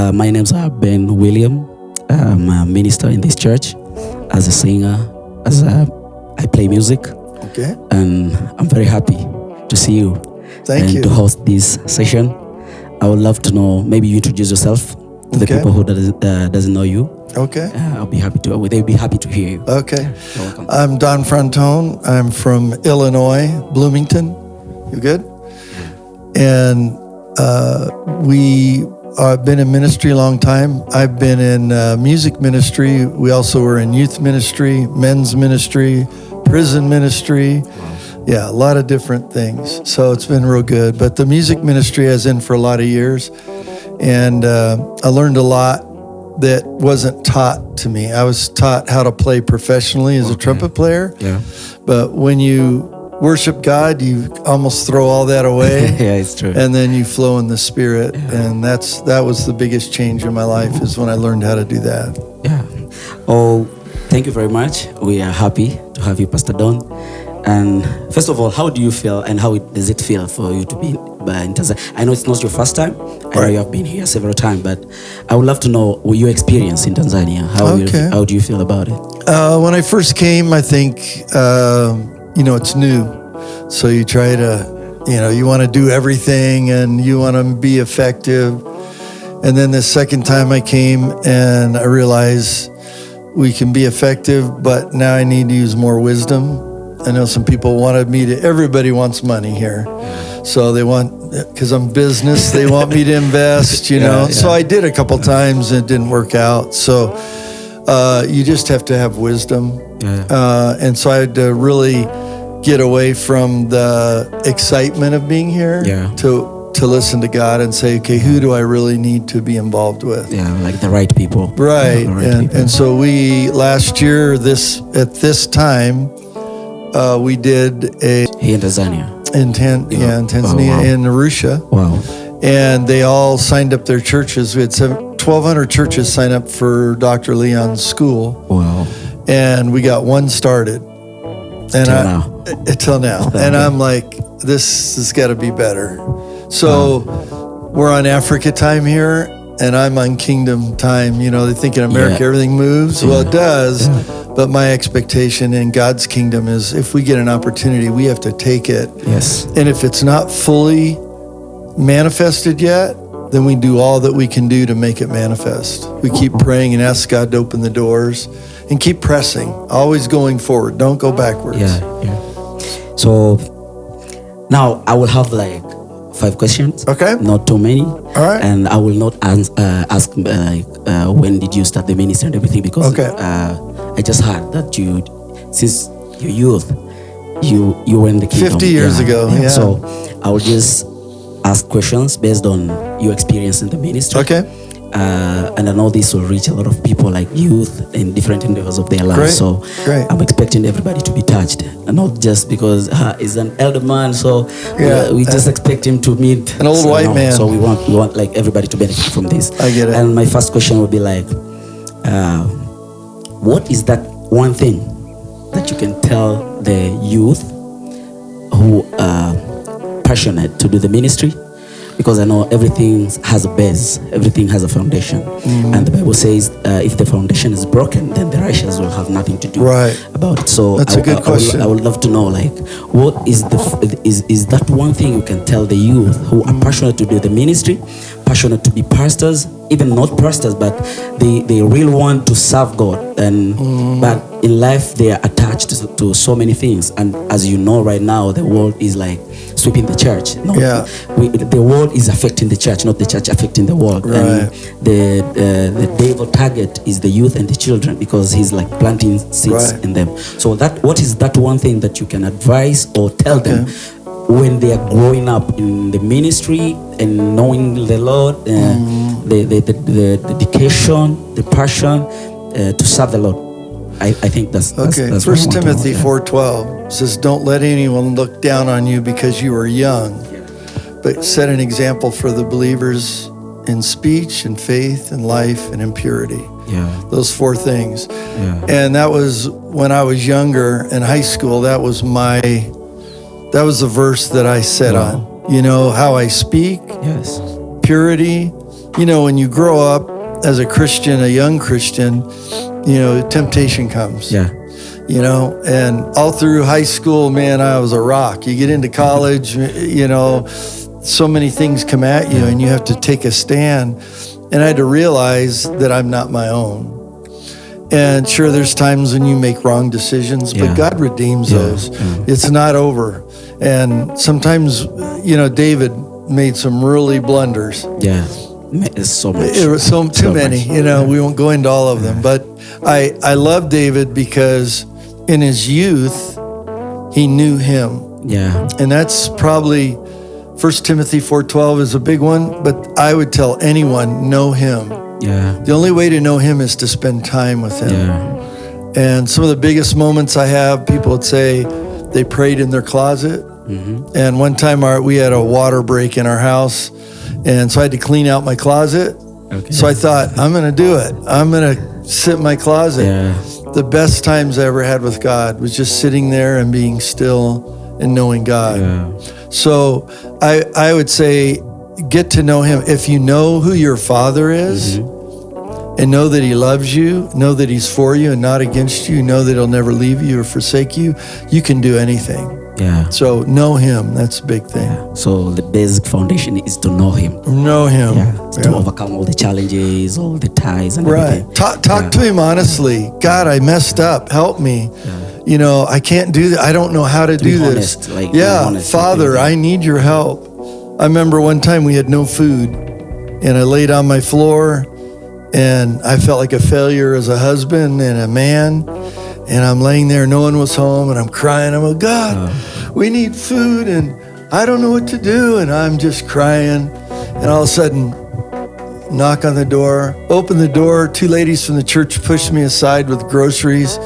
My name's Ben William. I'm a minister in this church, as a singer, I play music. Okay. And I'm very happy to see you. Thank you. To host this session. I would love to know, maybe you introduce yourself to the people who doesn't know you. Okay. They'll be happy to hear you. Okay. You're welcome. I'm Don Frontone. I'm from Illinois, Bloomington. You good? And we have been in ministry a long time. I've been in music ministry. We also were in youth ministry, men's ministry, prison ministry. Yeah, a lot of different things. So it's been real good. But the music ministry I was in for a lot of years. And I learned a lot that wasn't taught to me. I was taught how to play professionally as a trumpet player. Yeah. But when you worship God, you almost throw all that away. Yeah, it's true. And then you flow in the Spirit. Yeah. And that was the biggest change in my life, is when I learned how to do that. Yeah. Oh, thank you very much. We are happy to have you, Pastor Don. And first of all, how do you feel, and how does it feel for you to be in Tanzania? I know it's not your first time. I know you have been here several times, but I would love to know your experience in Tanzania. How do you feel about it? When I first came, I think, it's new. So you try to, you want to do everything and you want to be effective. And then the second time I came and I realized we can be effective, but now I need to use more wisdom. I know some people everybody wants money here. So they want, because I'm business, they want me to invest, Yeah. So I did a couple times and it didn't work out. So you just have to have wisdom. Yeah. And so I had to really get away from the excitement of being here to listen to God and say, okay, who do I really need to be involved with? Yeah, like the right people. Right. And so we, last year, at this time, we did here in Tanzania. In Tanzania, in Arusha. Wow. And they all signed up their churches. We had 1,200 churches sign up for Dr. Leon's school. Wow. And we got one started. Until now. And I'm like, this has got to be better. So we're on Africa time here, and I'm on Kingdom time. They think in America everything moves. Well, it does. Yeah. But my expectation in God's kingdom is, if we get an opportunity, we have to take it. Yes. And if it's not fully manifested yet, then we do all that we can do to make it manifest. We keep praying and ask God to open the doors and keep pressing, always going forward. Don't go backwards. Yeah. So now I will have like 5 questions. Okay. Not too many. All right. And I will not ask when did you start the ministry and everything, because I just heard that since your youth, you were in the kingdom. 50 years ago. Yeah. So I will just ask questions based on your experience in the ministry. Okay. And I know this will reach a lot of people, like youth in different endeavors of their lives. Great. So I'm expecting everybody to be touched, and not just because he's an elder man. So we just expect him to meet an old white man. So we want like everybody to benefit from this. I get it. And my first question would be like, what is that one thing that you can tell the youth who are passionate to do the ministry? Because I know everything has a base, everything has a foundation. Mm-hmm. And the Bible says if the foundation is broken, then the righteous will have nothing to do about it. So that's a good question. I would love to know, like, what is is that one thing you can tell the youth who are passionate to do the ministry, passionate to be pastors, even not pastors, but they really want to serve God. And but in life they are attached to so many things. And as you know, right now the world is like sweeping the church. The world is affecting the church, not the church affecting the world. Right. And the devil target is the youth and the children, because he's like planting seeds in them. So what is that one thing that you can advise or tell them when they are growing up in the ministry and knowing the Lord, the dedication, the passion to serve the Lord? I think that's okay. That's 1 Timothy 4:12 says, "Don't let anyone look down on you because you are young, but set an example for the believers in speech and faith and life and in purity." Yeah. Those 4 things. Yeah. And that was when I was younger in high school. That was the verse that I set on. How I speak, Yes. purity, when you grow up as a Christian, a young Christian, temptation comes. Yeah. And all through high school, man, I was a rock. You get into college, so many things come at you and you have to take a stand. And I had to realize that I'm not my own. And sure, there's times when you make wrong decisions, but God redeems those. It's not over. And sometimes, David made some really blunders. Yeah. It's so much. It was too many. We won't go into all of them. But I love David because in his youth, he knew him. Yeah. And that's probably 1 Timothy 4:12 is a big one. But I would tell anyone, know him. Yeah. The only way to know him is to spend time with him. Yeah. And some of the biggest moments I have, people would say they prayed in their closet. Mm-hmm. And one time we had a water break in our house. And so I had to clean out my closet. Okay. So I thought, I'm going to do it. I'm going to sit in my closet. Yeah. The best times I ever had with God was just sitting there and being still and knowing God. Yeah. So I would say, get to know him. If you know who your Father is, and know that he loves you, know that he's for you and not against you, know that he'll never leave you or forsake you, you can do anything. Yeah. So know him. That's a big thing. Yeah. So the basic foundation is to know him. Know him. Yeah. To overcome all the challenges, all the ties and right. everything. Talk to him honestly. God, I messed up. Help me. Yeah. I can't do that. I don't know how to do this. Honest, Father, I need your help. I remember one time we had no food and I laid on my floor and I felt like a failure as a husband and a man. And I'm laying there, no one was home, and I'm crying. I'm like, God, we need food, and I don't know what to do. And I'm just crying. And all of a sudden, knock on the door, open the door. 2 ladies from the church push me aside with groceries.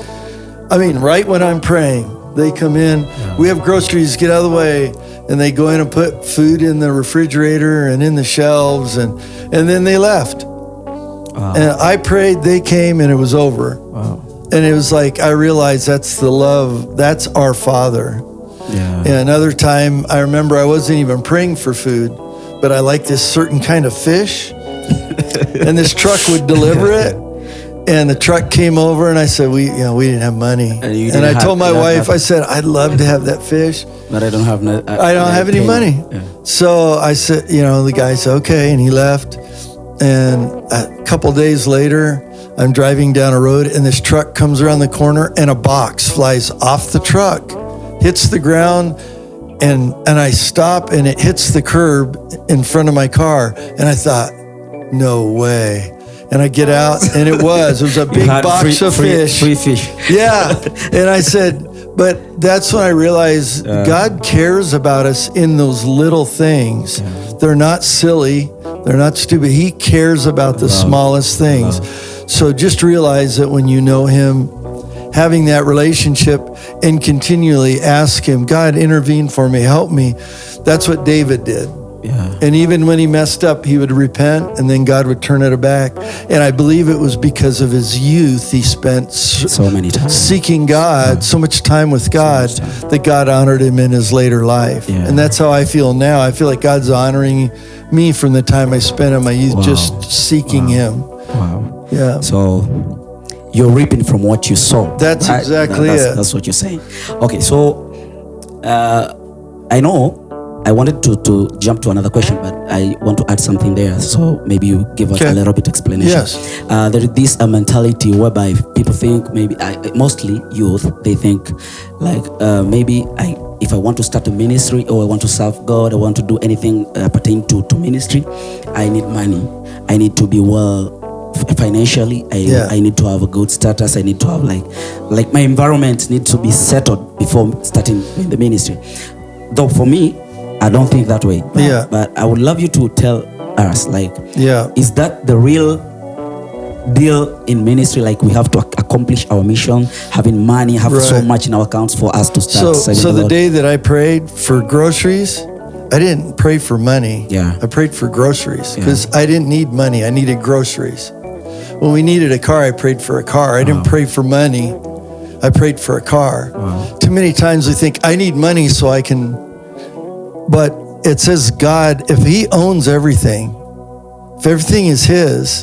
I mean, right when I'm praying, they come in. We have groceries, get out of the way. And they go in and put food in the refrigerator and in the shelves, and then they left. Wow. And I prayed, they came, and it was over. Wow. And it was like, I realized that's the love, that's our Father. Yeah. And another time, I remember I wasn't even praying for food, but I liked this certain kind of fish. And this truck would deliver it. And the truck came over, and I said, we didn't have money. And I told my wife, I said, I'd love to have that fish. But I don't have I don't have any money. Yeah. So I said, the guy said, okay, and he left. And a couple days later, I'm driving down a road, and this truck comes around the corner, and a box flies off the truck, hits the ground, and I stop, and it hits the curb in front of my car. And I thought, no way. And I get out, and it was a big box of fish. Free fish. Yeah. And I said, but that's when I realized God cares about us in those little things. Yeah. They're not silly. They're not stupid. He cares about the smallest things. So just realize that when you know him, having that relationship and continually ask him, God, intervene for me, help me. That's what David did. Yeah. And even when he messed up, he would repent, and then God would turn it back. And I believe it was because of his youth, he spent so many times seeking God, so much time with God, that God honored him in his later life. Yeah. And that's how I feel now. I feel like God's honoring me from the time I spent in my youth just seeking him. Wow. Yeah. So you're reaping from what you sow. That's exactly it. That's what you're saying. Okay, so I know I wanted to jump to another question, but I want to add something there. So maybe you give us a little bit explanation. Yes. There is this mentality whereby people think, maybe mostly youth, they think like maybe if I want to start a ministry or I want to serve God, I want to do anything pertaining to ministry, I need money. I need to be well financially. I need to have a good status. I need to have like my environment needs to be settled before starting in the ministry. Though for me, I don't think that way. But I would love you to tell us, is that the real deal in ministry? Like, we have to accomplish our mission, having money, have so much in our accounts for us to start. So the day that I prayed for groceries, I didn't pray for money. Yeah. I prayed for groceries because I didn't need money. I needed groceries. When we needed a car, I prayed for a car. I didn't pray for money. I prayed for a car. Wow. Too many times we think, I need money so I can... But it says God, if he owns everything, If everything is His,